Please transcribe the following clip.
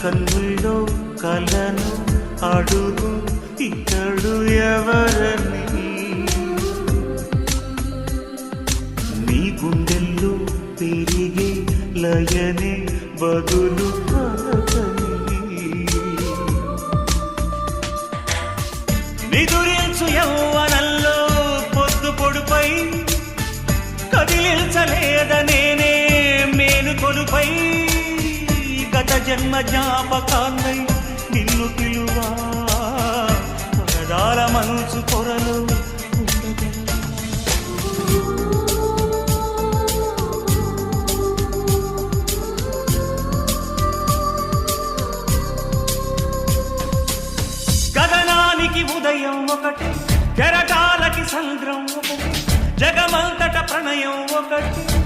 కన్నుల్లో కలను అడుగు ఇతడు ఎవరని, నీ గుండెల్లో పెరిగే లయనే బదులు పలకని. నిదురించు యౌవనంలో పొద్దు పొడుపై కదిలించలేదనేనే మేలుకొలుపై, గత జన్మ జ్ఞాపకాన్నై నిన్ను పిలువా పరదాల మనసు పొరలు గగనానికి ఉదయం ఒకటి, కెరటాలకి సంద్రం ఒకటి, జగమంతట ప్రణయం ఒకటి.